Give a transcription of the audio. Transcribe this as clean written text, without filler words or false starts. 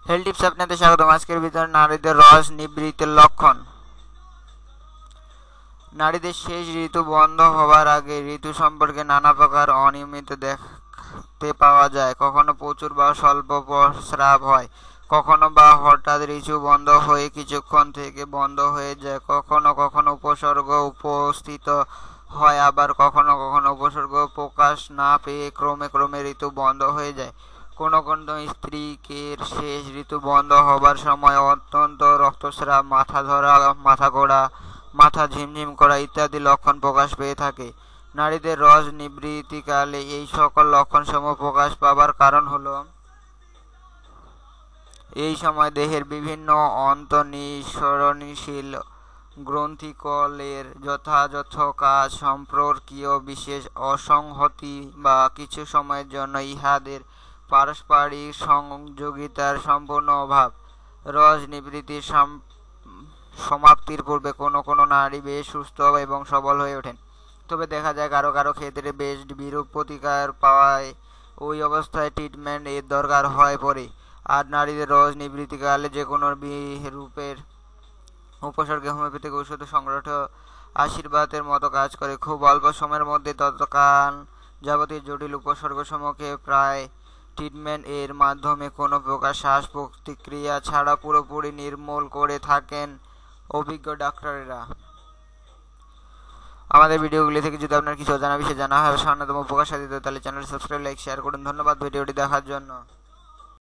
Health tips আপনাদের স্বাগতম। আজকের ভিতরে নারীদের রস নিবৃত্তির লক্ষণ। নারীদের শেষ ঋতু বন্ধ হওয়ার আগে ঋতু সম্পর্কে নানা প্রকার অনিয়মিত দেখতে পাওয়া যায়। কখনো প্রচুর বা স্বল্প প্রস্রাব হয়, কখনো বা হঠাৎ ঋতু বন্ধ হয়ে কিছুক্ষণ থেকে বন্ধ হয়ে যায়, কখনো কখনো উপসর্গ উপস্থিত হয়, আবার কখনো কখনো উপসর্গ প্রকাশ না পেয়ে ক্রমে ক্রমে ঋতু বন্ধ হয়ে যায়। কোনো কোনো স্ত্রীর শেষ ঋতু বন্ধ হবার সময় অত্যন্ত রক্তস্রাব, মাথা ধরা, মাথা ঘোরা, মাথা ঝিমঝিম করা ইত্যাদি লক্ষণ প্রকাশ পেয়ে থাকে। নারীদের রস নিবৃত্তিকালে এই সকল লক্ষণসমূহ প্রকাশ পাবার কারণ হলো এই সময় দেহের বিভিন্ন অন্তঃনিঃসরণশীল গ্রন্থিকলের যথাযথ কাজ সম্পর্কীয় বিশেষ অসংহতি বা কিছু সময়ের জন্য ইহাদের পারস্পরিক সংযোগিতার সম্পূর্ণ অভাব। রস নিবৃত্তির সমাপ্তির পূর্বে কোনো কোনো নারী বেশ সুস্থ এবং সবল হয়ে ওঠেন, তবে দেখা যায় কারো কারো ক্ষেত্রে বেশ বিরূপ প্রতিকার পাওয়ায় ওই অবস্থায় ট্রিটমেন্ট এর দরকার হয়ে পড়ে। আর নারীদের রস নিবৃত্তিকালে যে কোনো রূপের উপসর্গে হোমিওপ্যাথিক ঔষধ সংগ্রহ আশীর্বাদের মতো কাজ করে। খুব অল্প সময়ের মধ্যে তৎকাল যাবতীয় জটিল উপসর্গসমূহকে প্রায় ট্রিটমেন্ট এর মাধ্যমে কোনো প্রকার শ্বাস প্রতিক্রিয়া ছাড়া পুরোপুরি নির্মূল করে থাকেন অভিজ্ঞ ডাক্তারেরা। আমাদের ভিডিওগুলি থেকে যদি আপনার কিছু অজানা বিষয় জানা হয়, সামান্যতম উপকার সাধিত, তাহলে চ্যানেল সাবস্ক্রাইব, লাইক, শেয়ার করুন। ধন্যবাদ ভিডিওটি দেখার জন্য।